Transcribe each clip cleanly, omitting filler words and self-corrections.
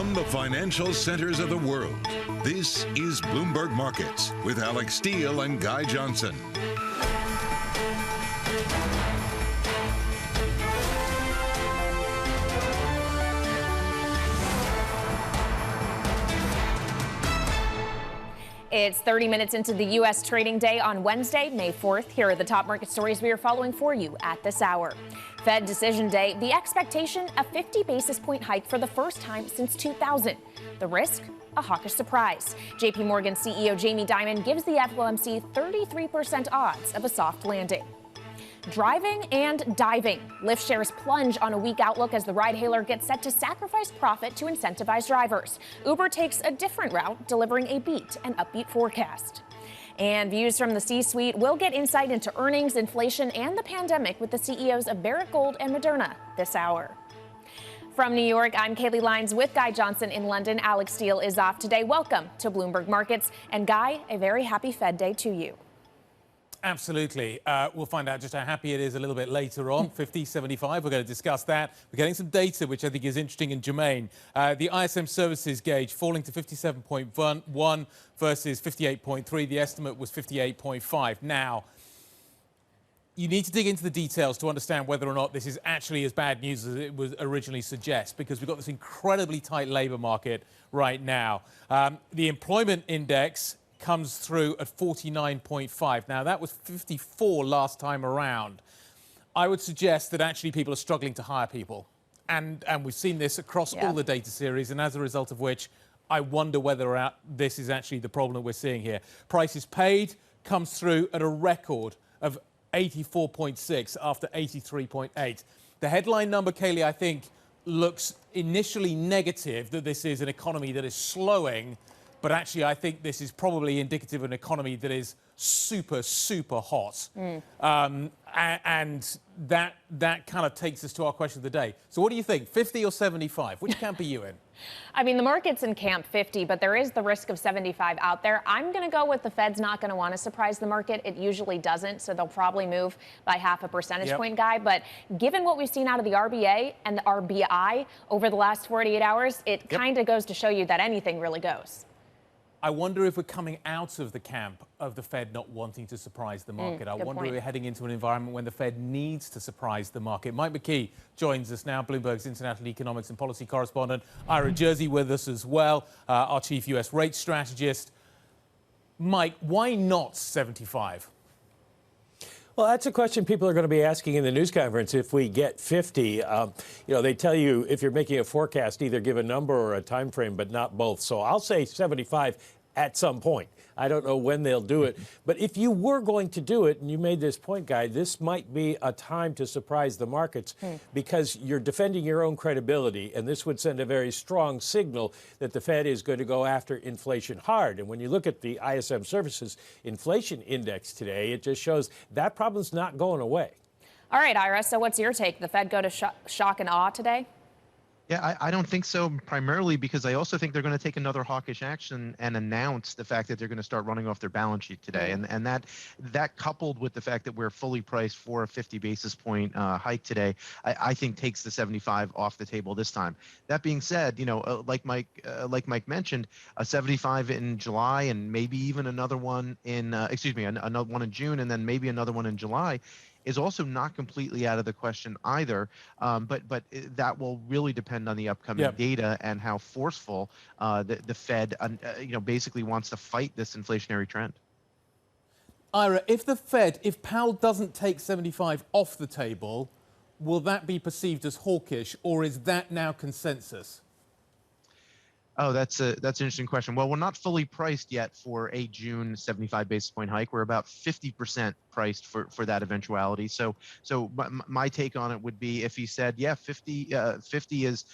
From the financial centers of the world, this is Bloomberg Markets with Alex Steele and Guy Johnson. It's 30 minutes into the U.S. trading day on Wednesday, May 4th. Here are the top market stories we are following for you at this hour. Fed decision day, the expectation, a 50 basis point hike for the first time since 2000. The risk, a hawkish surprise. JP Morgan CEO Jamie Dimon gives the FOMC 33% odds of a soft landing. Driving and diving. Lyft shares plunge on a weak outlook as the ride-hailer gets set to sacrifice profit to incentivize drivers. Uber takes a different route, delivering a beat and upbeat forecast. And views from the C-suite will get insight into earnings, inflation, and the pandemic with the CEOs of Barrick Gold and Moderna this hour. From New York, I'm Kailey Leinz with Guy Johnson in London. Alex Steele is off today. Welcome to Bloomberg Markets. And Guy, a very happy Fed day to you. Absolutely. We'll find out just how happy it is a little bit later on. 50, 75. We're going to discuss that. We're getting some data, which I think is interesting and germane. The ISM services gauge falling to 57.1 versus 58.3. The estimate was 58.5. Now, you need to dig into the details to understand whether or not this is actually as bad news as it was originally suggest, because we've got this incredibly tight labor market right now. The employment index comes through at 49.5. Now, that was 54 last time around. I would suggest that actually people are struggling to hire people. And we've seen this across all the data series, and as a result of which, I wonder whether this is actually the problem that we're seeing here. Prices paid comes through at a record of 84.6 after 83.8. The headline number, Kailey, I think, looks initially negative, that this is an economy that is slowing. But actually, I think this is probably indicative of an economy that is super, super hot. And that kind of takes us to our question of the day. So what do you think, 50 or 75? Which camp are you in? I mean, the market's in camp 50, but there is the risk of 75 out there. I'm going to go with the Fed's not going to want to surprise the market. It usually doesn't, so they'll probably move by half a percentage point, Guy. But given what we've seen out of the RBA and the RBI over the last 48 hours, it kind of goes to show you that anything really goes. I wonder if we're coming out of the camp of the Fed not wanting to surprise the market. I wonder if we're heading into an environment when the Fed needs to surprise the market. Mike McKee joins us now, Bloomberg's international economics and policy correspondent. Ira Jersey with us as well, our chief U.S. rate strategist. Mike, why not 75? Well, that's a question people are going to be asking in the news conference. If we get 50, they tell you if you're making a forecast, either give a number or a time frame, but not both. So I'll say 75 at some point. I don't know when they'll do it. But if you were going to do it, and you made this point, Guy, this might be a time to surprise the markets because you're defending your own credibility. And this would send a very strong signal that the Fed is going to go after inflation hard. And when you look at the ISM Services Inflation Index today, it just shows that problem's not going away. All right, Ira, so what's your take? The Fed go to shock and awe today? Yeah, I don't think so, primarily because I also think they're going to take another hawkish action and announce the fact that they're going to start running off their balance sheet today. And that coupled with the fact that we're fully priced for a 50 basis point hike today, I think takes the 75 off the table this time. That being said, like Mike mentioned, a 75 in July and maybe even another one in, another one in June and then maybe another one in July is also not completely out of the question either. But that will really depend on the upcoming data and how forceful the Fed, basically wants to fight this inflationary trend. Ira, if Powell doesn't take 75 off the table, will that be perceived as hawkish, or is that now consensus? Oh, that's an interesting question. Well, we're not fully priced yet for a June 75 basis point hike. We're about 50% priced for that eventuality. So my take on it would be if he said, 50 is,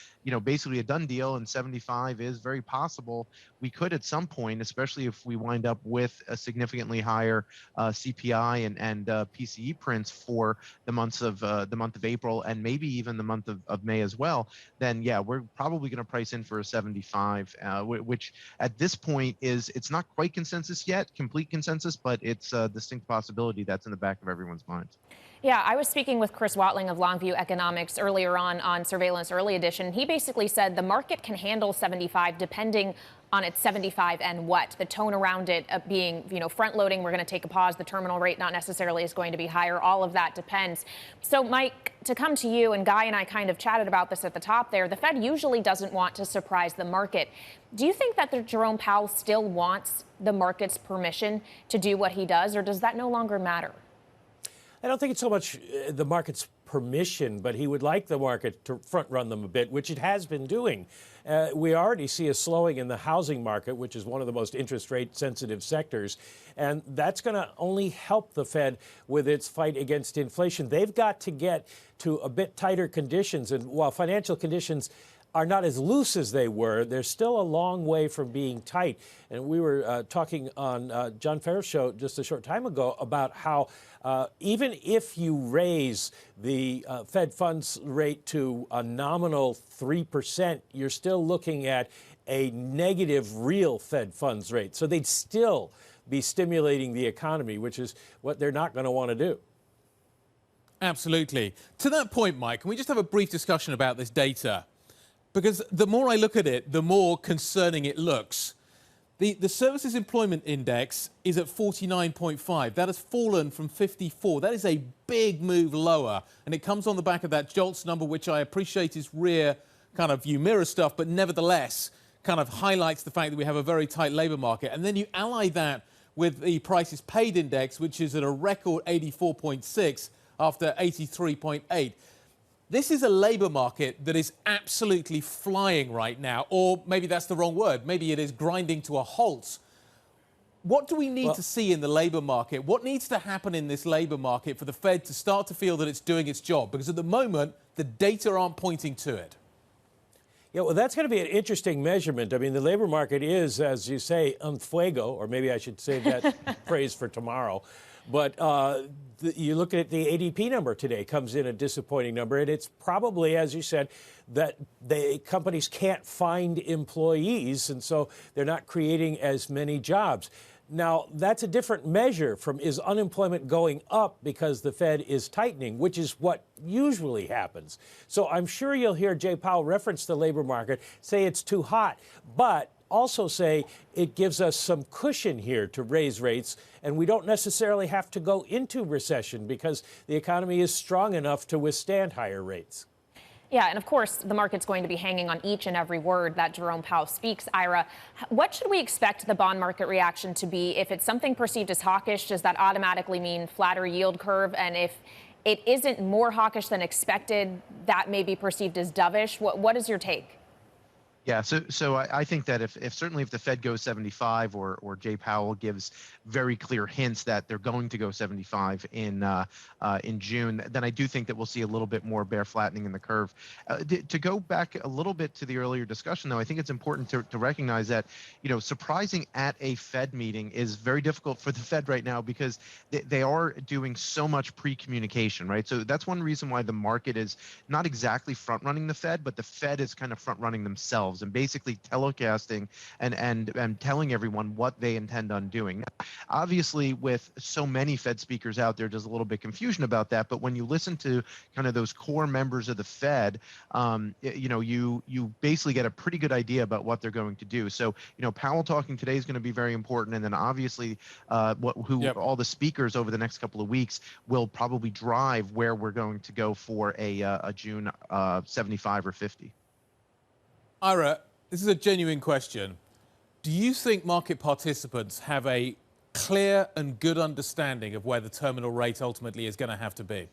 basically a done deal and 75 is very possible, we could at some point, especially if we wind up with a significantly higher CPI and PCE prints for the month of April and maybe even the month of May as well, then we're probably going to price in for a 75, which at this point it's not quite consensus yet, complete consensus, but it's a distinct possibility that's in the back of everyone's minds. Yeah, I was speaking with Chris Watling of Longview Economics earlier on Surveillance Early Edition. He basically said the market can handle 75 depending on its 75 and what. The tone around it being, front loading, we're going to take a pause. The terminal rate not necessarily is going to be higher. All of that depends. So, Mike, to come to you, and Guy and I kind of chatted about this at the top there, the Fed usually doesn't want to surprise the market. Do you think that Jerome Powell still wants the market's permission to do what he does, or does that no longer matter? I don't think it's so much the market's permission, but he would like the market to front run them a bit, which it has been doing. We already see a slowing in the housing market, which is one of the most interest rate sensitive sectors. And that's going to only help the Fed with its fight against inflation. They've got to get to a bit tighter conditions. And while financial conditions are not as loose as they were, they're still a long way from being tight. And we were talking on John Ferris' show just a short time ago about how even if you raise the Fed funds rate to a nominal 3%, you're still looking at a negative real Fed funds rate. So they'd still be stimulating the economy, which is what they're not going to want to do. Absolutely. To that point, Mike, can we just have a brief discussion about this data? Because the more I look at it, the more concerning it looks. The Services Employment Index is at 49.5. That has fallen from 54. That is a big move lower. And it comes on the back of that JOLTS number, which I appreciate is rear kind of view mirror stuff, but nevertheless kind of highlights the fact that we have a very tight labor market. And then you ally that with the Prices Paid Index, which is at a record 84.6 after 83.8. This is a labor market that is absolutely flying right now, or maybe that's the wrong word. Maybe it is grinding to a halt. What do we need to see in the labor market? What needs to happen in this labor market for the Fed to start to feel that it's doing its job? Because at the moment, the data aren't pointing to it. Yeah, well, that's going to be an interesting measurement. I mean, the labor market is, as you say, en fuego, or maybe I should save that phrase for tomorrow. But you look at the ADP number today, comes in a disappointing number, and it's probably, as you said, that the companies can't find employees, and so they're not creating as many jobs. Now, that's a different measure from is unemployment going up because the Fed is tightening, which is what usually happens. So I'm sure you'll hear Jay Powell reference the labor market, say it's too hot, but also say it gives us some cushion here to raise rates, and we don't necessarily have to go into recession because the economy is strong enough to withstand higher rates. Yeah, and of course, the market's going to be hanging on each and every word that Jerome Powell speaks. Ira, what should we expect the bond market reaction to be? If it's something perceived as hawkish, does that automatically mean flatter yield curve? And if it isn't more hawkish than expected, that may be perceived as dovish. What is your take? Yeah, so I think that if certainly if the Fed goes 75 or Jay Powell gives very clear hints that they're going to go 75 in June, then I do think that we'll see a little bit more bear flattening in the curve. To go back a little bit to the earlier discussion, though, I think it's important to recognize that, surprising at a Fed meeting is very difficult for the Fed right now because they are doing so much pre-communication, right? So that's one reason why the market is not exactly front-running the Fed, but the Fed is kind of front-running themselves and basically telecasting and telling everyone what they intend on doing. Now, obviously, with so many Fed speakers out there, there's a little bit confusion about that. But when you listen to kind of those core members of the Fed, you basically get a pretty good idea about what they're going to do. So, Powell talking today is going to be very important, and then obviously, all the speakers over the next couple of weeks will probably drive where we're going to go for a June 75 or 50. Ira, this is a genuine question. Do you think market participants have a clear and good understanding of where the terminal rate ultimately is going to have to be?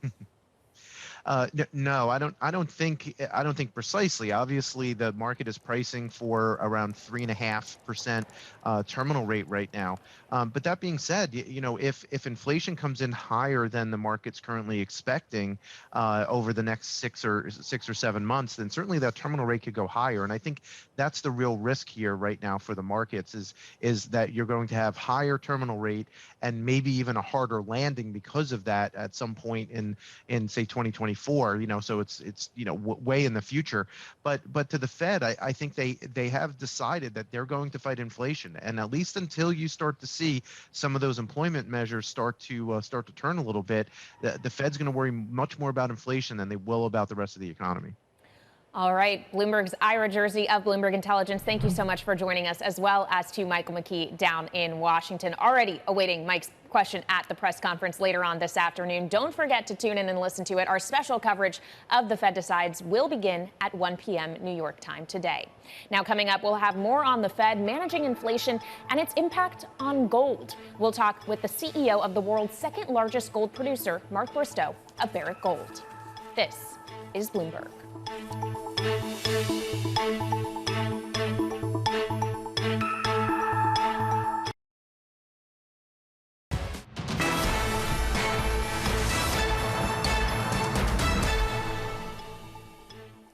No, I don't think precisely. Obviously, the market is pricing for around 3.5% terminal rate right now. But that being said, if inflation comes in higher than the market's currently expecting over the next 6 or 7 months, then certainly that terminal rate could go higher. And I think that's the real risk here right now for the markets is that you're going to have higher terminal rate and maybe even a harder landing because of that at some point in say 2024. 2024. So it's way in the future. But to the Fed, I think they have decided that they're going to fight inflation, and at least until you start to see some of those employment measures start to turn a little bit, the Fed's going to worry much more about inflation than they will about the rest of the economy. All right, Bloomberg's Ira Jersey of Bloomberg Intelligence, thank you so much for joining us, as well as to Michael McKee down in Washington, already awaiting Mike's question at the press conference later on this afternoon. Don't forget to tune in and listen to it. Our special coverage of the Fed Decides will begin at 1 p.m. New York time today. Now, coming up, we'll have more on the Fed managing inflation and its impact on gold. We'll talk with the CEO of the world's second largest gold producer, Mark Bristow of Barrick Gold. This is Bloomberg.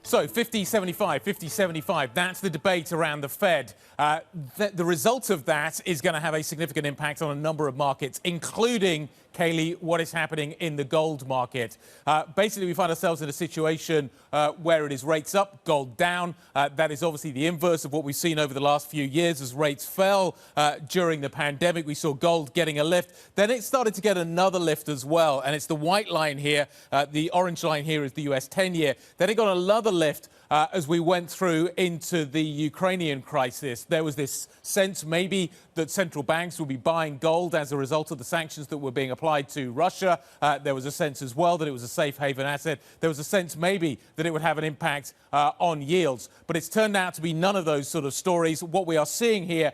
So 50-75, that's the debate around the Fed. The result of that is going to have a significant impact on a number of markets, including, Kailey, what is happening in the gold market. Basically, we find ourselves in a situation where it is rates up, gold down. That is obviously the inverse of what we've seen over the last few years. As rates fell during the pandemic, we saw gold getting a lift. Then it started to get another lift as well, and it's the white line here. The orange line here is the US 10-year. Then it got another lift as we went through into the Ukrainian crisis. There was this sense maybe that central banks would be buying gold as a result of the sanctions that were being applied to Russia. There was a sense as well that it was a safe haven asset. There was a sense maybe that it would have an impact on yields. But it's turned out to be none of those sort of stories. What we are seeing here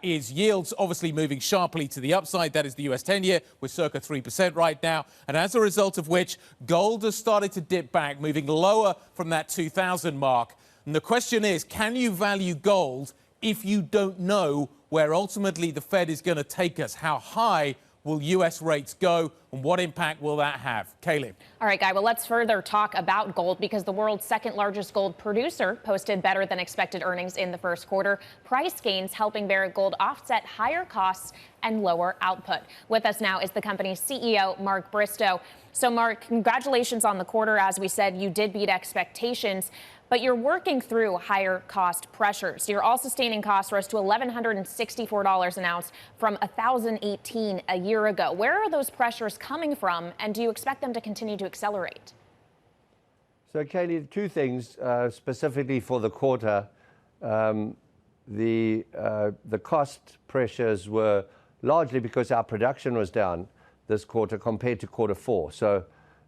is yields obviously moving sharply to the upside. That is the US 10-year. We're circa 3% right now. And as a result of which, gold has started to dip back, moving lower from that 2,000 mark. And the question is, can you value gold if you don't know where ultimately the Fed is going to take us? How high will U.S. rates go, and what impact will that have? Kailey. All right, Guy, well, let's further talk about gold, because the world's second largest gold producer posted better than expected earnings in the first quarter. Price gains helping Barrick Gold offset higher costs and lower output. With us now is the company's CEO, Mark Bristow. So, Mark, congratulations on the quarter. As we said, you did beat expectations, but you're working through higher cost pressures. Your all-sustaining costs rose to $1,164 an ounce from $1,018 a year ago. Where are those pressures coming from, and do you expect them to continue to accelerate? So, Kailey, two things specifically for the quarter. The cost pressures were largely because our production was down this quarter compared to quarter four. So,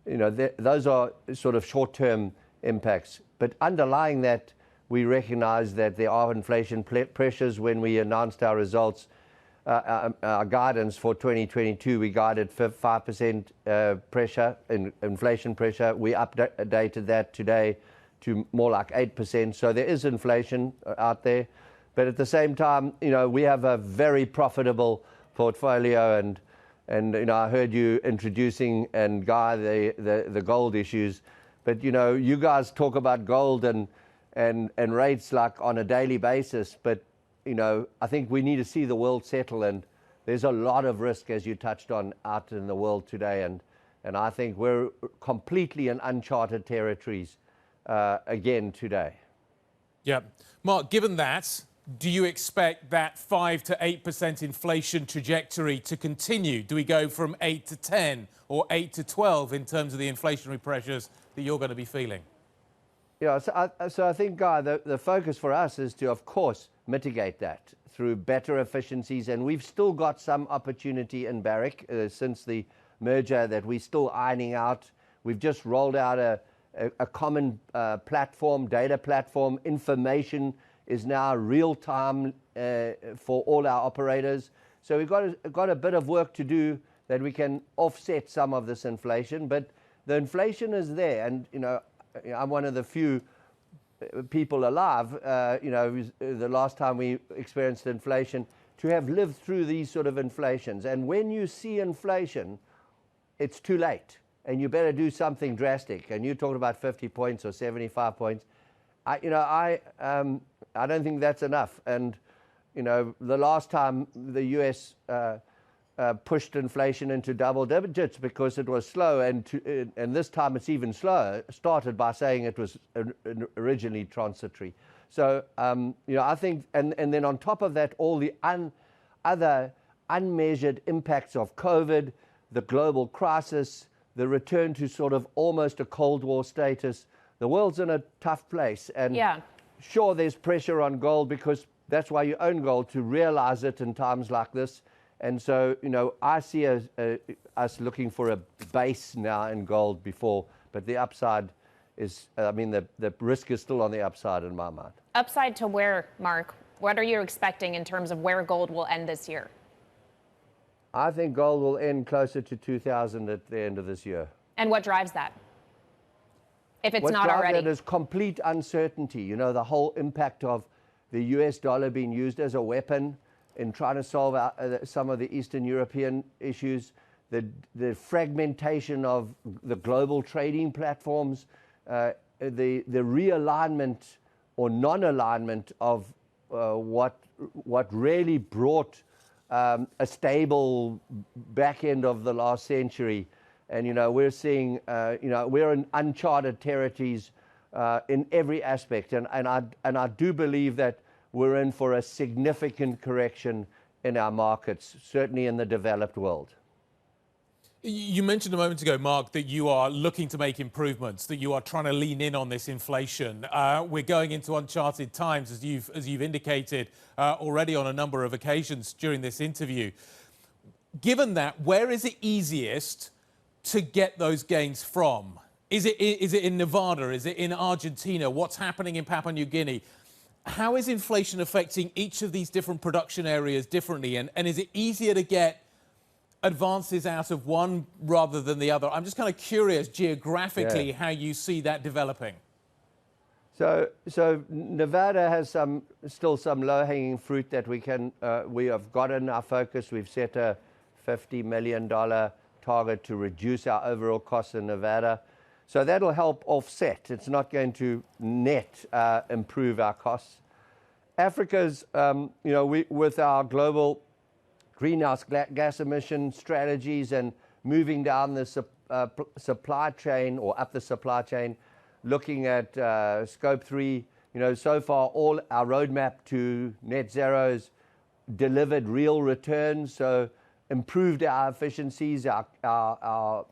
those are sort of short-term impacts. But underlying that, we recognize that there are inflation pressures. When we announced our results, our guidance for 2022, we guided for 5% pressure, inflation pressure. We updated that today to more like 8%. So there is inflation out there. But at the same time, we have a very profitable portfolio, and I heard you introducing, and Guy, the gold issues. But you guys talk about gold and rates like on a daily basis. But I think we need to see the world settle, and there's a lot of risk, as you touched on, out in the world today. And I think we're completely in uncharted territories again today. Yeah, Mark. Given that, do you expect that 5 to 8% inflation trajectory to continue? Do we go from 8 to 10 or 8 to 12 in terms of the inflationary pressures that you're going to be feeling? Yeah, so I think, Guy, the focus for us is to, of course, mitigate that through better efficiencies. And we've still got some opportunity in Barrick since the merger that we're still ironing out. We've just rolled out a common platform, data platform. Information is now real time for all our operators. So we've got a bit of work to do that we can offset some of this inflation. But the inflation is there, and I'm one of the few people alive, the last time we experienced inflation, to have lived through these sort of inflations. And when you see inflation, it's too late, and you better do something drastic. And you talked about 50 points or 75 points. I don't think that's enough. And the last time the U.S. pushed inflation into double digits because it was slow, and this time it's even slower. Started by saying it was originally transitory. So I think, and then on top of that, all the other unmeasured impacts of COVID, the global crisis, the return to sort of almost a Cold War status. The world's in a tough place, and sure, there's pressure on gold because that's why you own gold, to realize it in times like this. And so, I see us looking for a base now in gold but the upside is, the risk is still on the upside in my mind. Upside to where, Mark? What are you expecting in terms of where gold will end this year? I think gold will end closer to 2,000 at the end of this year. And what drives that? If it's not already. What drives that is complete uncertainty. The whole impact of the US dollar being used as a weapon in trying to solve some of the Eastern European issues, the fragmentation of the global trading platforms, the realignment or non-alignment of what really brought a stable back end of the last century. And, we're seeing, we're in uncharted territories in every aspect. And I do believe that we're in for a significant correction in our markets, certainly in the developed world. You mentioned a moment ago, Mark, that you are looking to make improvements, that you are trying to lean in on this inflation. We're going into uncharted times, as you've indicated already on a number of occasions during this interview. Given that, where is it easiest to get those gains from? Is it in Nevada? Is it in Argentina? What's happening in Papua New Guinea? How is inflation affecting each of these different production areas differently? And is it easier to get advances out of one rather than the other? I'm just kind of curious geographically how you see that developing. So Nevada has still some low-hanging fruit that we have got in our focus. We've set a $50 million target to reduce our overall costs in Nevada. So that'll help offset. It's not going to net improve our costs. Africa's, with our global greenhouse gas emission strategies and moving down the supply chain or up the supply chain, looking at scope 3, so far all our roadmap to net zeros delivered real returns, so improved our efficiencies, our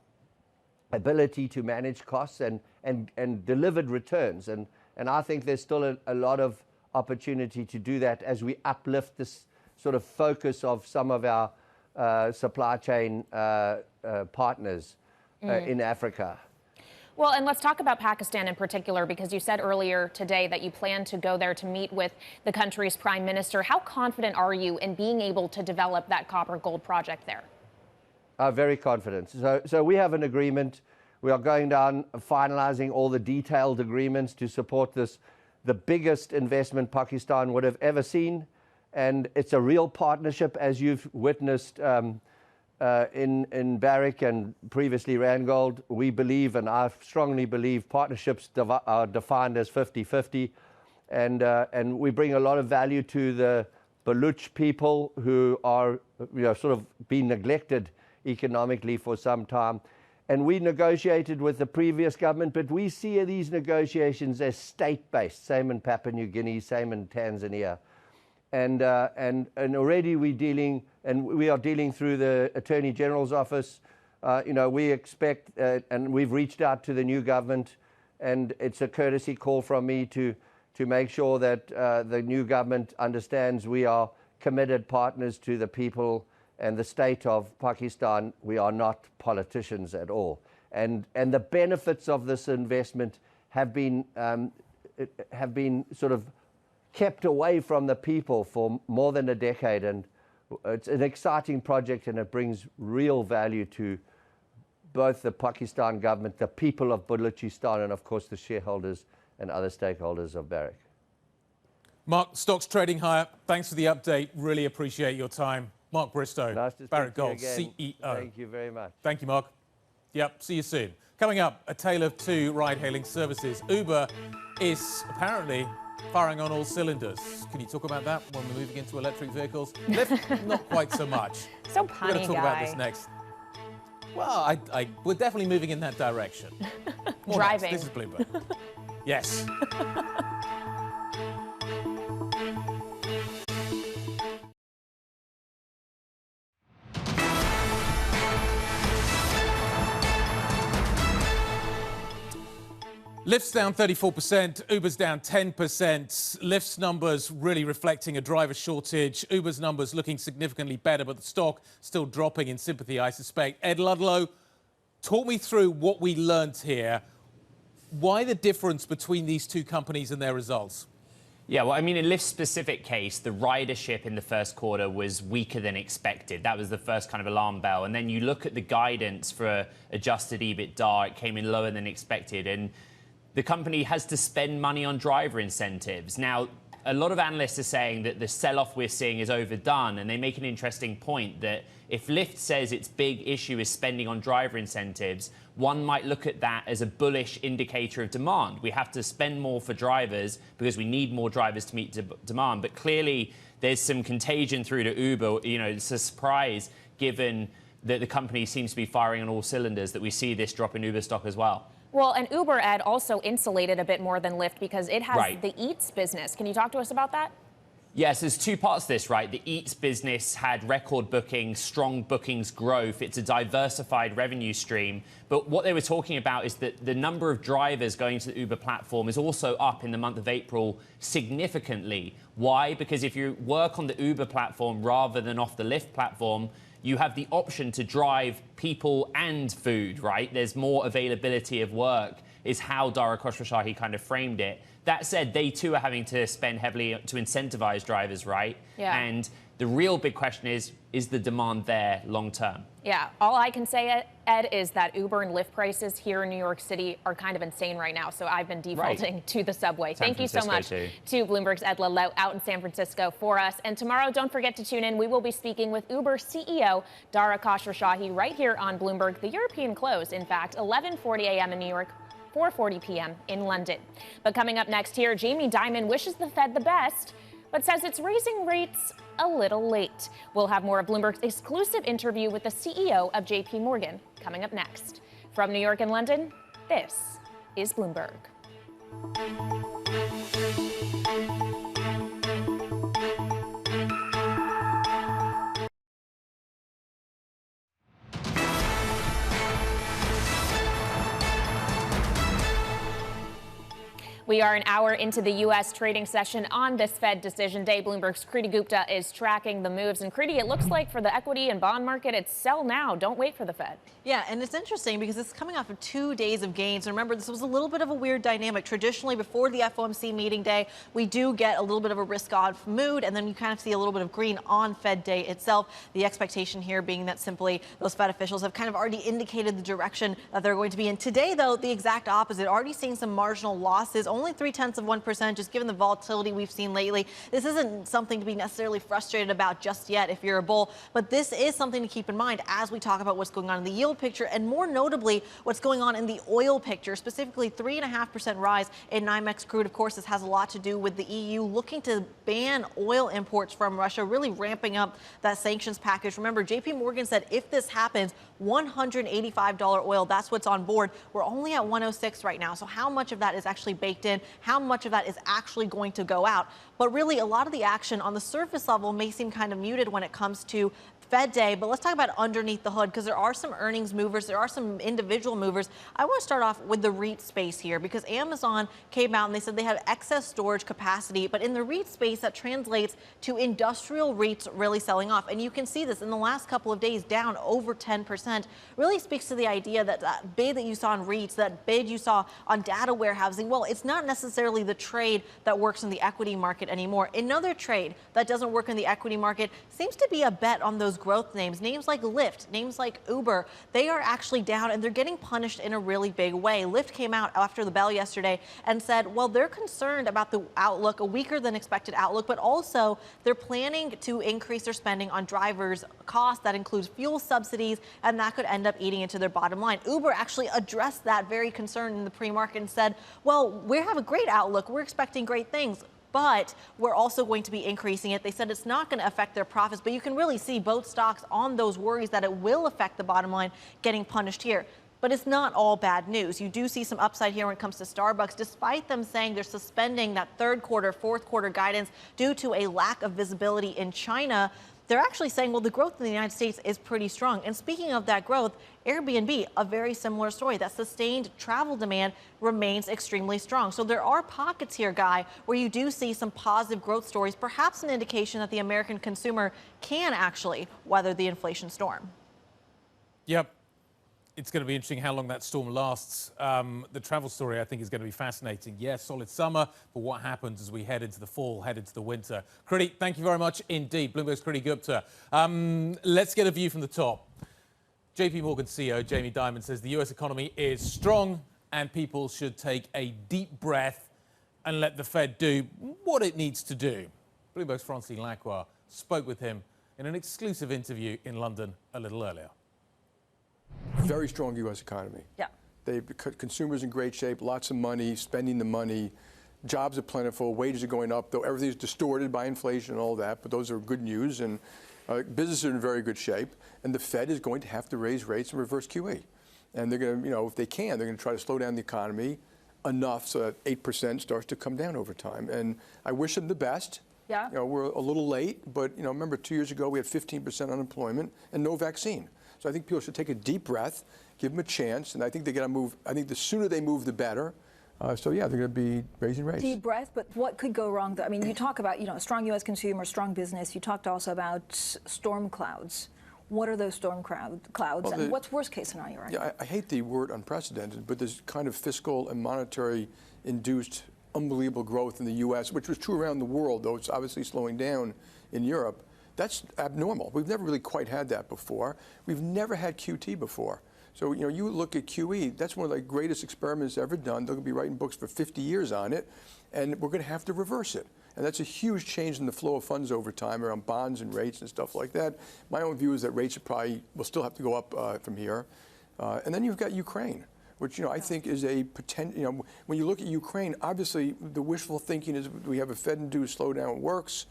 ability to manage costs and delivered returns. And I think there's still a lot of opportunity to do that as we uplift this sort of focus of some of our supply chain partners in Africa. Well, and let's talk about Pakistan in particular, because you said earlier today that you plan to go there to meet with the country's prime minister. How confident are you in being able to develop that copper gold project there? Very confident. So we have an agreement. We are going down, finalizing all the detailed agreements to support this, the biggest investment Pakistan would have ever seen. And it's a real partnership, as you've witnessed in Barrick and previously Randgold. We believe, and I strongly believe, partnerships are defined as 50-50. And we bring a lot of value to the Baluch people who are sort of being neglected economically for some time. And we negotiated with the previous government, but we see these negotiations as state-based, same in Papua New Guinea, same in Tanzania. And already we are dealing through the Attorney General's office. We expect, and we've reached out to the new government, and it's a courtesy call from me to make sure that the new government understands we are committed partners to the people and the state of Pakistan. We are not politicians at all. And the benefits of this investment have been sort of kept away from the people for more than a decade. And it's an exciting project, and it brings real value to both the Pakistan government, the people of Balochistan, and of course the shareholders and other stakeholders of Barrick. Mark, stocks trading higher. Thanks for the update. Really appreciate your time. Mark Bristow, nice to Barrick speak Gold, to you again. CEO. Thank you very much. Thank you, Mark. Yep, see you soon. Coming up, a tale of two ride-hailing services. Uber is apparently firing on all cylinders. Can you talk about that when we're moving into electric vehicles? Lyft, not quite so much. So We're punny going to talk about this next. Well, we're definitely moving in that direction. More Driving. Next. This is Bloomberg. Yes. Lyft's down 34%, Uber's down 10%. Lyft's numbers really reflecting a driver shortage. Uber's numbers looking significantly better, but the stock still dropping in sympathy, I suspect. Ed Ludlow, talk me through what we learned here. Why the difference between these two companies and their results? Yeah, well, I mean, in Lyft's specific case, the ridership in the first quarter was weaker than expected. That was the first kind of alarm bell. And then you look at the guidance for adjusted EBITDA, it came in lower than expected. And the company has to spend money on driver incentives. Now, a lot of analysts are saying that the sell-off we're seeing is overdone, and they make an interesting point that if Lyft says its big issue is spending on driver incentives, one might look at that as a bullish indicator of demand. We have to spend more for drivers because we need more drivers to meet demand. But clearly, there's some contagion through to Uber. You know, it's a surprise given that the company seems to be firing on all cylinders that we see this drop in Uber stock as well. Well, and Uber, Ed, also insulated a bit more than Lyft because it has the Eats business. Can you talk to us about that? Yes, there's two parts to this, right? The Eats business had record bookings, strong bookings growth. It's a diversified revenue stream. But what they were talking about is that the number of drivers going to the Uber platform is also up in the month of April significantly. Why? Because if you work on the Uber platform rather than off the Lyft platform, you have the option to drive people and food, right? There's more availability of work, is how Dara Khosrowshahi kind of framed it. That said, they too are having to spend heavily to incentivize drivers, right? Yeah. And the real big question is the demand there long term? Yeah, all I can say, Ed, is that Uber and Lyft prices here in New York City are kind of insane right now. So I've been defaulting to the subway. Thank you so much to Bloomberg's Ed Ludlow out in San Francisco for us. And tomorrow, don't forget to tune in. We will be speaking with Uber CEO Dara Khosrowshahi right here on Bloomberg, the European close, in fact, 11:40 a.m. in New York, 4:40 p.m. in London. But coming up next here, Jamie Dimon wishes the Fed the best, but says it's raising rates a little late. We'll have more of Bloomberg's exclusive interview with the CEO of JP Morgan coming up next. From New York and London, this is Bloomberg. We are an hour into the U.S. trading session on this Fed decision day. Bloomberg's Kriti Gupta is tracking the moves. And Kriti, it looks like for the equity and bond market, it's sell now. Don't wait for the Fed. Yeah, and it's interesting because it's coming off of 2 days of gains. And remember, this was a little bit of a weird dynamic. Traditionally, before the FOMC meeting day, we do get a little bit of a risk-off mood, and then you kind of see a little bit of green on Fed day itself. The expectation here being that simply those Fed officials have kind of already indicated the direction that they're going to be in. Today, though, the exact opposite. Already seeing some marginal losses, only 0.3%, just given the volatility we've seen lately. This isn't something to be necessarily frustrated about just yet if you're a bull, but this is something to keep in mind as we talk about what's going on in the yield picture, and more notably, what's going on in the oil picture, specifically 3.5% rise in NYMEX crude. Of course, this has a lot to do with the EU looking to ban oil imports from Russia, really ramping up that sanctions package. Remember, JP Morgan said if this happens, $185 oil, that's what's on board. We're only at 106 right now. So how much of that is actually baked in? How much of that is actually going to go out? But really, a lot of the action on the surface level may seem kind of muted when it comes to Fed day, but let's talk about underneath the hood because there are some earnings movers. There are some individual movers. I want to start off with the REIT space here because Amazon came out and they said they have excess storage capacity, but in the REIT space that translates to industrial REITs really selling off. And you can see this in the last couple of days down over 10%. Really speaks to the idea that that bid that you saw in REITs, that bid you saw on data warehousing, well, it's not necessarily the trade that works in the equity market anymore. Another trade that doesn't work in the equity market seems to be a bet on those growth names like Lyft, names like Uber. They are actually down and they're getting punished in a really big way. Lyft came out after the bell yesterday and said, well, they're concerned about the outlook, a weaker than expected outlook, but also they're planning to increase their spending on drivers' costs. That includes fuel subsidies, and that could end up eating into their bottom line. Uber actually addressed that very concern in the pre-market and said, well, we're have a great outlook. We're expecting great things, but we're also going to be increasing it. They said it's not going to affect their profits, but you can really see both stocks on those worries that it will affect the bottom line getting punished here. But it's not all bad news. You do see some upside here when it comes to Starbucks, despite them saying they're suspending that third quarter, fourth quarter guidance due to a lack of visibility in China. They're actually saying, well, the growth in the United States is pretty strong. And speaking of that growth, Airbnb, a very similar story. That sustained travel demand remains extremely strong. So there are pockets here, Guy, where you do see some positive growth stories, perhaps an indication that the American consumer can actually weather the inflation storm. Yep. It's going to be interesting how long that storm lasts. The travel story, I think, is going to be fascinating. Yes, solid summer, but what happens as we head into the fall, head into the winter? Kriti, thank you very much indeed. Bloomberg's Kriti Gupta. Let's get a view from the top. JP Morgan CEO Jamie Dimon says the US economy is strong and people should take a deep breath and let the Fed do what it needs to do. Bloomberg's Francine Lacqua spoke with him in an exclusive interview in London a little earlier. Very strong U.S. economy. Yeah. Consumers in great shape, lots of money, spending the money, jobs are plentiful, wages are going up, though everything's distorted by inflation and all that, but those are good news, and businesses are in very good shape, and the Fed is going to have to raise rates and reverse QE. And they're going to, if they can, they're going to try to slow down the economy enough so that 8% starts to come down over time. And I wish them the best. Yeah. We're a little late, but remember 2 years ago we had 15% unemployment and no vaccine. So I think people should take a deep breath, give them a chance, and I think they got to move. I think the sooner they move, the better. So yeah, they're going to be raising rates. Deep breath, but what could go wrong? I mean, you talk about a strong U.S. consumer, strong business. You talked also about storm clouds. What are those storm clouds, well, and what's worst case scenario? Right? Yeah, I hate the word unprecedented, but there's kind of fiscal and monetary induced unbelievable growth in the U.S., which was true around the world, though it's obviously slowing down in Europe. That's abnormal. We've never really quite had that before. We've never had QT before. So, you look at QE, that's one of the greatest experiments ever done. They're going to be writing books for 50 years on it, and we're going to have to reverse it. And that's a huge change in the flow of funds over time around bonds and rates and stuff like that. My own view is that rates will still have to go up from here. And then you've got Ukraine, which, I think is a potential, when you look at Ukraine, obviously the wishful thinking is we have a Fed-induced slowdown works.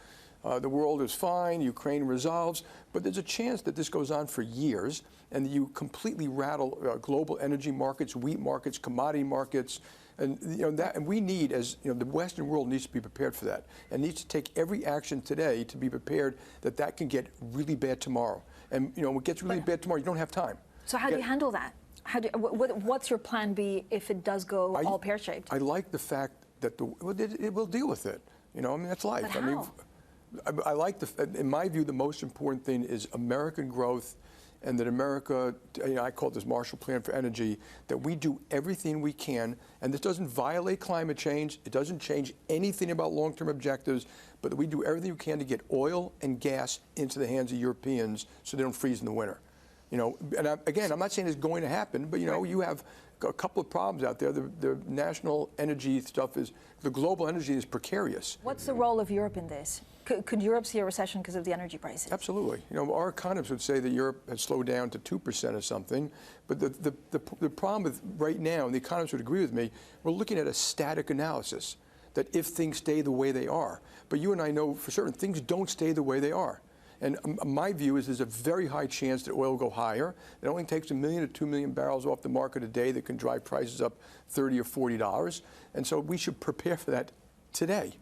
The world is fine, Ukraine resolves, but there's a chance that this goes on for years and that you completely rattle global energy markets, wheat markets, commodity markets, and and we need, as the Western world needs to be prepared for that and needs to take every action today to be prepared that can get really bad tomorrow. And when it gets really bad tomorrow, you don't have time. So how do you handle that? What's your plan B if it does go all pear-shaped? I like the fact that it will deal with it. That's life. But how? I like in my view, the most important thing is American growth, and that America, I call it this Marshall Plan for energy, that we do everything we can, and this doesn't violate climate change, it doesn't change anything about long-term objectives, but that we do everything we can to get oil and gas into the hands of Europeans so they don't freeze in the winter. And again, I'm not saying it's going to happen, but you have a couple of problems out there. The national energy stuff the global energy is precarious. What's the role of Europe in this? Could Europe see a recession because of the energy prices? Absolutely. Our economists would say that Europe has slowed down to 2% or something. But the problem with right now, and the economists would agree with me, we're looking at a static analysis, that if things stay the way they are. But you and I know for certain things don't stay the way they are. And my view is there's a very high chance that oil will go higher. It only takes 1 million to 2 million barrels off the market a day that can drive prices up $30 or $40. And so we should prepare for that today.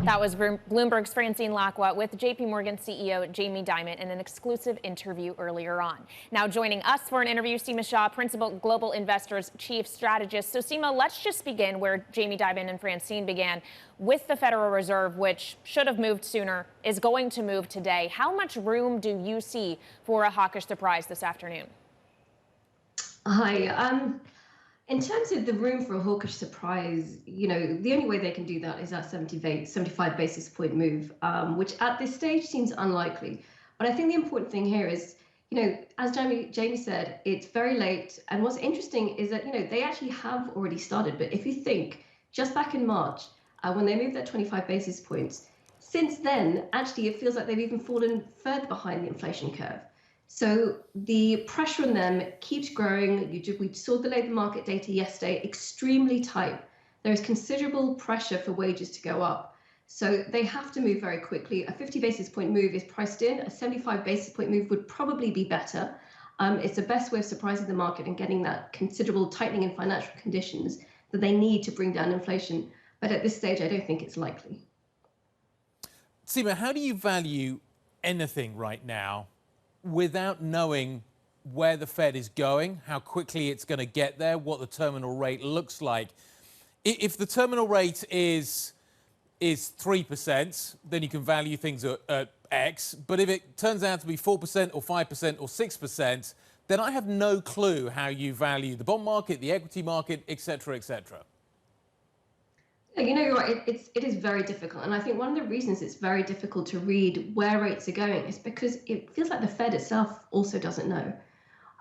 That was Bloomberg's Francine Lacqua with JP Morgan CEO Jamie Dimon in an exclusive interview earlier on. Now joining us for an interview, Seema Shah, Principal Global Investors Chief Strategist. So Seema, let's just begin where Jamie Dimon and Francine began with the Federal Reserve, which should have moved sooner, is going to move today. How much room do you see for a hawkish surprise this afternoon? Hi. In terms of the room for a hawkish surprise, the only way they can do that is that 75 basis point move, which at this stage seems unlikely. But I think the important thing here is, as Jamie said, it's very late. And what's interesting is that, they actually have already started. But if you think just back in March, when they moved that 25 basis points, since then, actually, it feels like they've even fallen further behind the inflation curve. So the pressure on them keeps growing. We saw the labor market data yesterday, extremely tight. There is considerable pressure for wages to go up. So they have to move very quickly. A 50 basis point move is priced in. A 75 basis point move would probably be better. It's the best way of surprising the market and getting that considerable tightening in financial conditions that they need to bring down inflation. But at this stage, I don't think it's likely. Seema, how do you value anything right now without knowing where the Fed is going, how quickly it's going to get there, what the terminal rate looks like? If the terminal rate is 3%, then you can value things at X. But if it turns out to be 4% or 5% or 6%, then I have no clue how you value the bond market, the equity market, et cetera, et cetera. You know, you're right. It is very difficult. And I think one of the reasons it's very difficult to read where rates are going is because it feels like the Fed itself also doesn't know.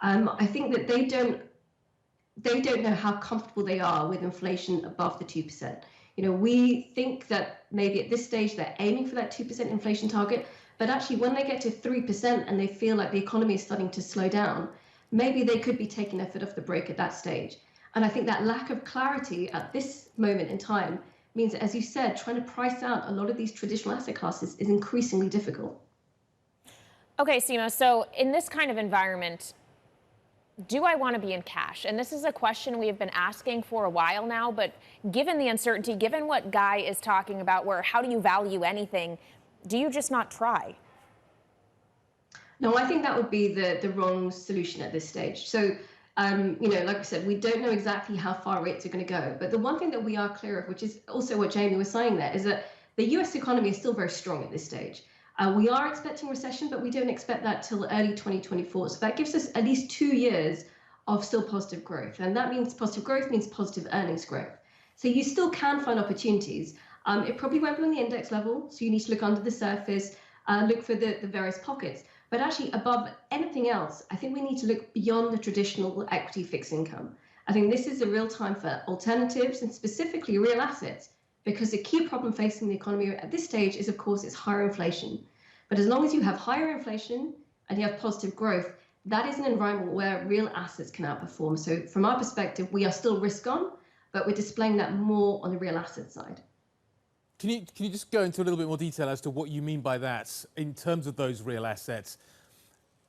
I think that they don't know how comfortable they are with inflation above the 2%. You know, we think that maybe at this stage they're aiming for that 2% inflation target, but actually when they get to 3% and they feel like the economy is starting to slow down, maybe they could be taking their foot off the brake at that stage. And I think that lack of clarity at this moment in time means that, as you said, trying to price out a lot of these traditional asset classes is increasingly difficult. Okay, Seema, so in this kind of environment, do I want to be in cash? And this is a question we have been asking for a while now, but given the uncertainty, given what Guy is talking about, where how do you value anything, do you just not try? No, I think that would be the wrong solution at this stage. So, you know, like I said, we don't know exactly how far rates are going to go. But the one thing that we are clear of, which is also what Jamie was saying there, is that the US economy is still very strong at this stage. We are expecting recession, but we don't expect that till early 2024. So that gives us at least 2 years of still positive growth. And that means positive growth means positive earnings growth. So you still can find opportunities. It probably won't be on the index level. So you need to look under the surface, look for the various pockets. But actually, above anything else, I think we need to look beyond the traditional equity fixed income. I think this is a real time for alternatives and specifically real assets, because the key problem facing the economy at this stage is, of course, it's higher inflation. But as long as you have higher inflation and you have positive growth, that is an environment where real assets can outperform. So from our perspective, we are still risk on, but we're displaying that more on the real asset side. Can you just go into a little bit more detail as to what you mean by that in terms of those real assets?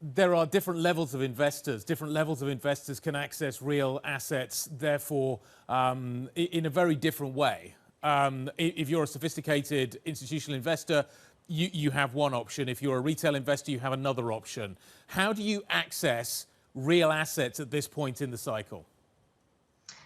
There are different levels of investors. Different levels of investors can access real assets, therefore, in a very different way. If you're a sophisticated institutional investor, you have one option. If you're a retail investor, you have another option. How do you access real assets at this point in the cycle?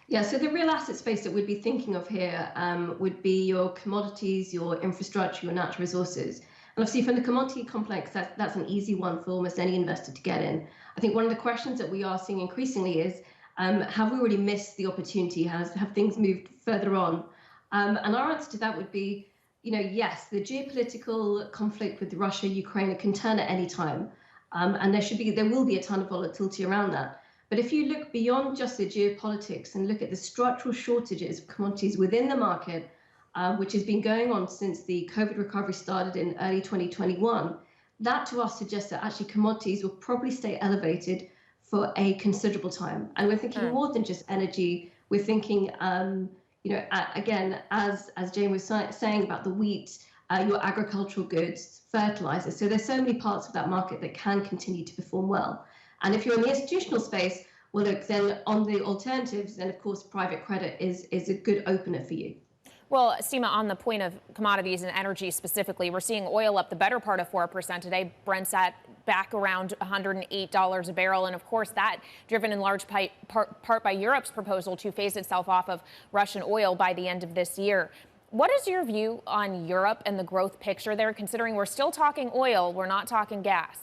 Yeah, so the real asset space that we'd be thinking of here would be your commodities, your infrastructure, your natural resources. And obviously from the commodity complex, that's an easy one for almost any investor to get in. I think one of the questions that we are seeing increasingly is, have we already missed the opportunity? Have things moved further on? And our answer to that would be, you know, yes, the geopolitical conflict with Russia, Ukraine, it can turn at any time. And there will be a ton of volatility around that. But if you look beyond just the geopolitics and look at the structural shortages of commodities within the market, which has been going on since the COVID recovery started in early 2021, that to us suggests that actually commodities will probably stay elevated for a considerable time. And we're thinking more than just energy. We're thinking, you know, again, as Jane was saying about the wheat, your agricultural goods, fertilizers. So there's so many parts of that market that can continue to perform well. And if you're in the institutional space, well, look, then on the alternatives, then of course, private credit is a good opener for you. Well, Seema, on the point of commodities and energy specifically, we're seeing oil up the better part of 4% today. Brent's at back around $108 a barrel. And of course, that driven in large part by Europe's proposal to phase itself off of Russian oil by the end of this year. What is your view on Europe and the growth picture there, considering we're still talking oil, we're not talking gas?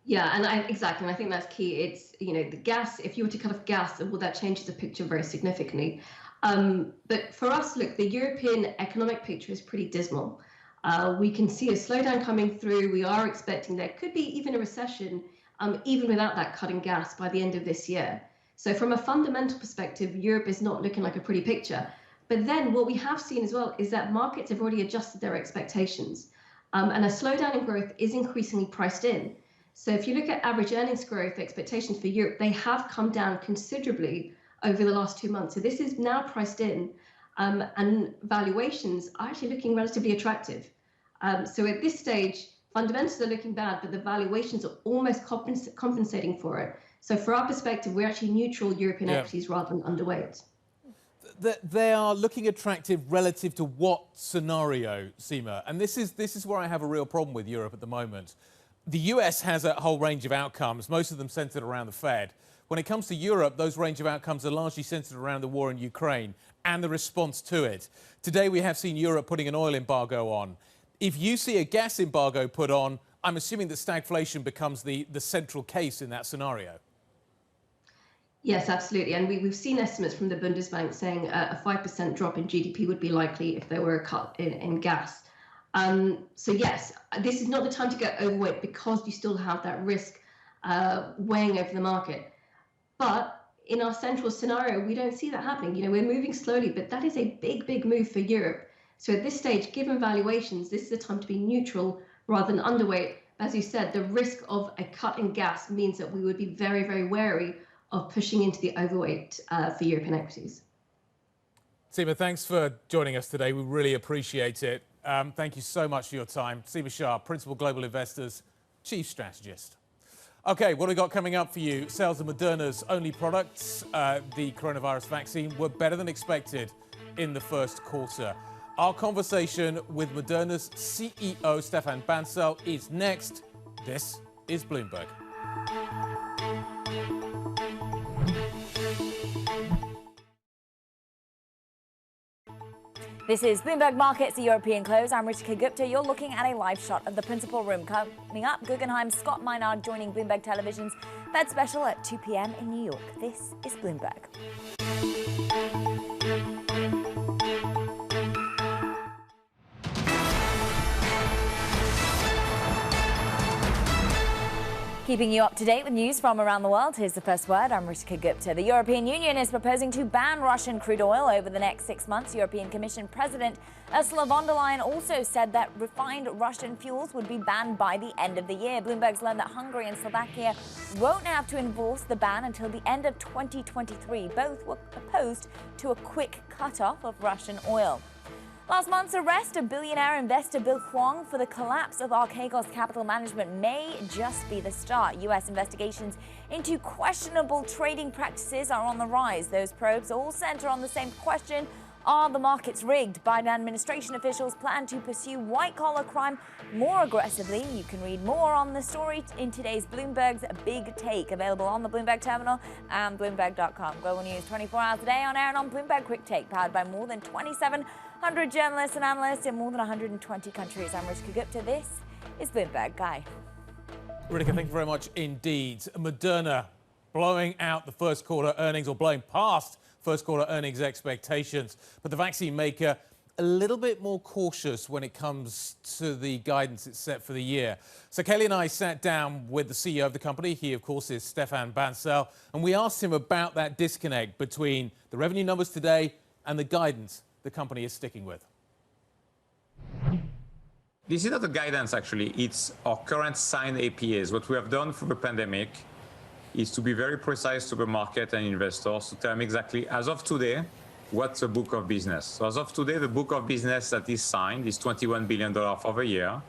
Yeah, and exactly, and I think that's key. It's, you know, the gas, if you were to cut off gas, well, that changes the picture very significantly. But for us, look, the European economic picture is pretty dismal. We can see a slowdown coming through. We are expecting there could be even a recession, even without that cutting gas by the end of this year. So from a fundamental perspective, Europe is not looking like a pretty picture. But then what we have seen as well is that markets have already adjusted their expectations. And a slowdown in growth is increasingly priced in. So if you look at average earnings growth expectations for Europe, they have come down considerably over the last 2 months. So this is now priced in, and valuations are actually looking relatively attractive. So at this stage, fundamentals are looking bad, but the valuations are almost compensating for it. So for our perspective, we're actually neutral European equities rather than underweight. They are looking attractive relative to what scenario, Seema? And this is where I have a real problem with Europe at the moment. The US has a whole range of outcomes, most of them centered around the Fed. When it comes to Europe, those range of outcomes are largely centered around the war in Ukraine and the response to it. Today, we have seen Europe putting an oil embargo on. If you see a gas embargo put on, I'm assuming that stagflation becomes the central case in that scenario. Yes, absolutely. And we've seen estimates from the Bundesbank saying a 5% drop in GDP would be likely if there were a cut in gas. So yes, this is not the time to get overweight because you still have that risk weighing over the market. But in our central scenario, we don't see that happening. You know, we're moving slowly, but that is a big, big move for Europe. So at this stage, given valuations, this is a time to be neutral rather than underweight. As you said, the risk of a cut in gas means that we would be very, very wary of pushing into the overweight for European equities. Seema, thanks for joining us today. We really appreciate it. Thank you so much for your time. Seema Shah, Principal Global Investors, Chief Strategist. OK, what have we got coming up for you? Sales of Moderna's only products, the coronavirus vaccine, were better than expected in the first quarter. Our conversation with Moderna's CEO, Stefan Bancel, is next. This is Bloomberg. This is Bloomberg Markets, the European close. I'm Ritika Gupta. You're looking at a live shot of the principal room. Coming up, Guggenheim's Scott Minard joining Bloomberg Television's Fed Special at 2 p.m. in New York. This is Bloomberg. Keeping you up to date with news from around the world, here's the first word. I'm Ritika Gupta. The European Union is proposing to ban Russian crude oil over the next 6 months. European Commission President Ursula von der Leyen also said that refined Russian fuels would be banned by the end of the year. Bloomberg's learned that Hungary and Slovakia won't have to enforce the ban until the end of 2023. Both were opposed to a quick cut-off of Russian oil. Last month's arrest of billionaire investor Bill Hwang for the collapse of Archegos Capital Management may just be the start. U.S. investigations into questionable trading practices are on the rise. Those probes all center on the same question: are the markets rigged? Biden administration officials plan to pursue white-collar crime more aggressively. You can read more on the story in today's Bloomberg's Big Take, available on the Bloomberg terminal and Bloomberg.com. Global news 24 hours a day on air and on Bloomberg Quick Take, powered by more than 2,700 journalists and analysts in more than 120 countries. I'm Ritika Gupta. This is Bloomberg. Guy. Ritika, thank you very much indeed. Moderna blowing out the first quarter earnings, or blowing past first quarter earnings expectations. But the vaccine maker a little bit more cautious when it comes to the guidance it's set for the year. So Kailey and I sat down with the CEO of the company. He, of course, is Stefan Bancel. And we asked him about that disconnect between the revenue numbers today and the guidance the company is sticking with. This is not a guidance, actually. It's our current signed APAs. What we have done for the pandemic is to be very precise to the market and investors to tell them exactly, as of today, what's the book of business. So as of today, the book of business that is signed is $21 billion for the year.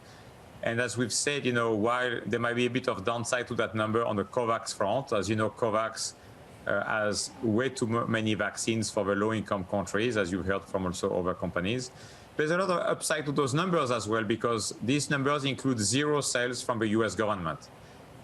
And as we've said, you know, while there might be a bit of downside to that number on the COVAX front, as you know, COVAX has way too many vaccines for the low-income countries, as you've heard from also other companies. There's a lot of upside to those numbers as well, because these numbers include zero sales from the US government.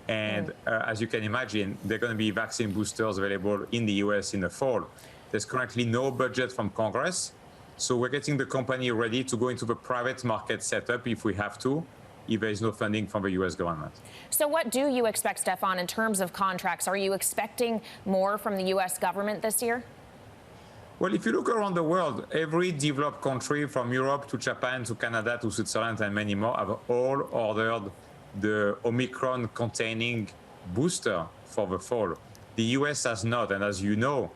And as you can imagine, there are going to be vaccine boosters available in the US in the fall. There's currently no budget from Congress. So we're getting the company ready to go into the private market setup if we have to, if there is no funding from the US government. So what do you expect, Stefan, in terms of contracts? Are you expecting more from the US government this year? Well, if you look around the world, every developed country from Europe to Japan to Canada to Switzerland and many more have all ordered the Omicron-containing booster for the fall. The US has not, and as you know,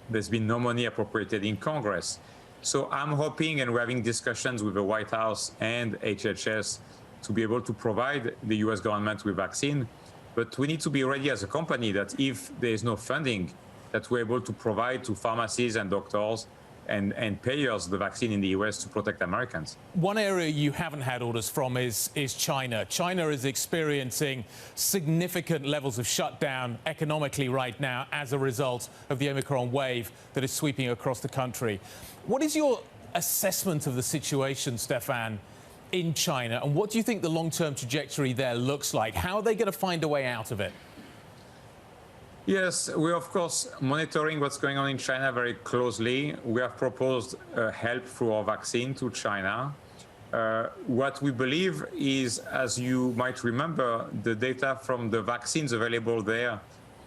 there's been no money appropriated in Congress. So I'm hoping, and we're having discussions with the White House and HHS to be able to provide the US government with vaccine. But we need to be ready as a company that if there is no funding, that we're able to provide to pharmacies and doctors and payers the vaccine in the US to protect Americans. One area you haven't had orders from is China. China is experiencing significant levels of shutdown economically right now as a result of the Omicron wave that is sweeping across the country. What is your assessment of the situation, Stefan, in China, and what do you think the long-term trajectory there looks like? How are they going to find a way out of it? Yes, we're of course monitoring what's going on in China very closely. We have proposed help through our vaccine to China. What we believe is, as you might remember, the data from the vaccines available there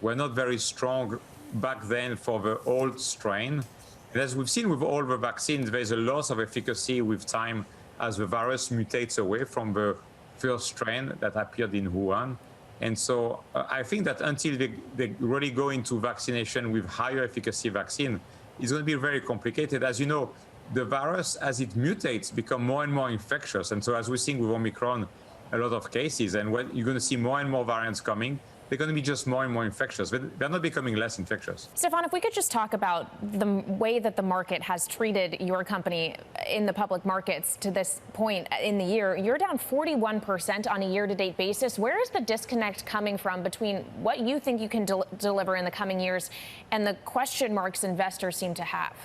were not very strong back then for the old strain. And as we've seen with all the vaccines, there's a loss of efficacy with time as the virus mutates away from the first strain that appeared in Wuhan. And so I think that until they really go into vaccination with higher efficacy vaccine, it's going to be very complicated. As you know, the virus, as it mutates, become more and more infectious. And so as we're seeing with Omicron, a lot of cases, and when you're going to see more and more variants coming, they're going to be just more and more infectious. They're not becoming less infectious. Stefan, if we could just talk about the way that the market has treated your company in the public markets to this point in the year. You're down 41% on a year-to-date basis. Where is the disconnect coming from between what you think you can deliver in the coming years and the question marks investors seem to have?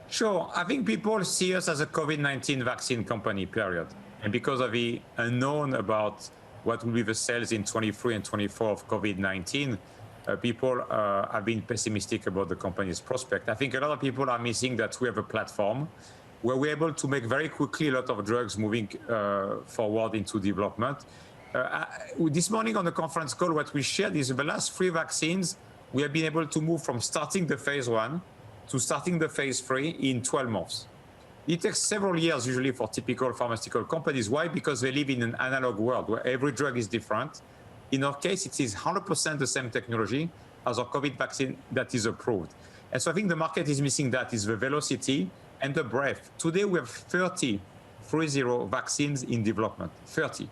Sure. I think people see us as a COVID-19 vaccine company, period. And because of the unknown about what will be the sales in 23 and 24 of COVID-19, people have been pessimistic about the company's prospect. I think a lot of people are missing that we have a platform where we're able to make very quickly a lot of drugs moving forward into development. This morning on the conference call, what we shared is the last 3 vaccines, we have been able to move from starting the phase 1 to starting the phase 3 in 12 months. It takes several years usually for typical pharmaceutical companies. Why? Because they live in an analog world where every drug is different. In our case, it is 100% the same technology as our COVID vaccine that is approved. And so I think the market is missing that, is the velocity and the breadth. Today we have 30 vaccines in development, 30.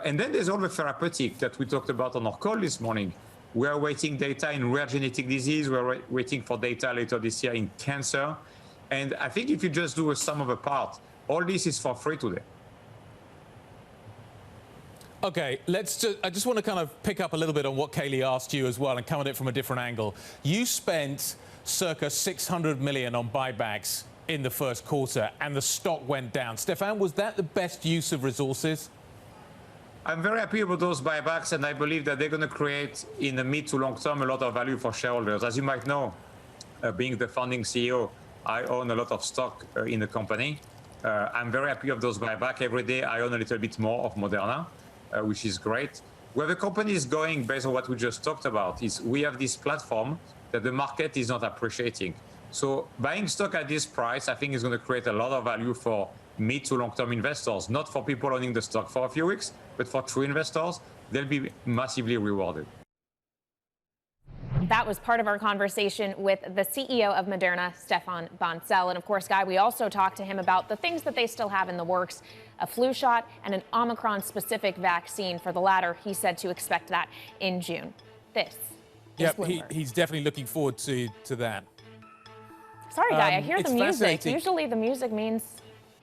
And then there's all the therapeutic that we talked about on our call this morning. We are waiting data in rare genetic disease. We're waiting for data later this year in cancer. And I think if you just do a sum of the parts, all this is for free today. Okay, I just want to kind of pick up a little bit on what Kailey asked you as well and come at it from a different angle. You spent circa 600 million on buybacks in the first quarter and the stock went down. Stefan, was that the best use of resources? I'm very happy with those buybacks, and I believe that they're going to create in the mid to long term a lot of value for shareholders. As you might know, being the founding CEO, I own a lot of stock in the company. I'm very happy of those buybacks. Every day I own a little bit more of Moderna, which is great. Where the company is going, based on what we just talked about, is we have this platform that the market is not appreciating. So buying stock at this price, I think, is going to create a lot of value for mid to long-term investors, not for people owning the stock for a few weeks, but for true investors. They'll be massively rewarded. That was part of our conversation with the CEO of Moderna, Stefan Bancel. And of course, Guy, we also talked to him about the things that they still have in the works, a flu shot and an Omicron-specific vaccine. For the latter, he said to expect that in June. This is Bloomberg. He's definitely looking forward to that. Sorry, Guy, I hear the music. Usually the music means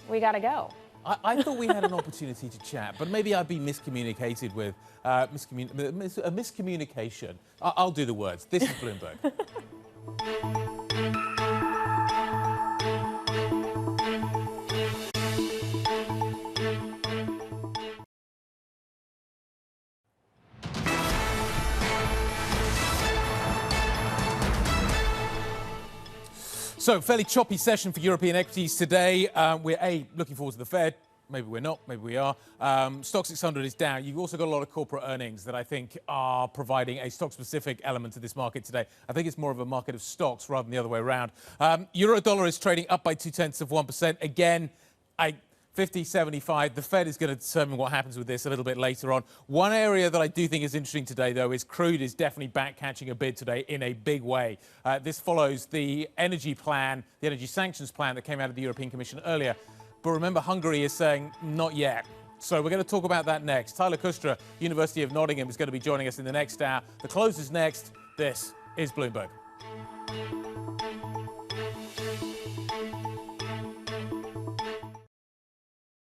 we got to go. I thought we had an opportunity to chat, but maybe I've been miscommunicated with a miscommunication. I'll do the words. This is Bloomberg. So, fairly choppy session for European equities today. We're looking forward to the Fed. Maybe we're not, maybe we are. Stock 600 is down. You've also got a lot of corporate earnings that I think are providing a stock-specific element to this market today. I think it's more of a market of stocks rather than the other way around. Euro-dollar is trading up by 0.2%. Again, 50.75. The Fed is going to determine what happens with this a little bit later on. One area that I do think is interesting today, though, is crude is definitely back catching a bid today in a big way. This follows the energy plan, the energy sanctions plan that came out of the European Commission earlier. But remember, Hungary is saying not yet. So we're going to talk about that next. Tyler Kustra, University of Nottingham, is going to be joining us in the next hour. The close is next. This is Bloomberg.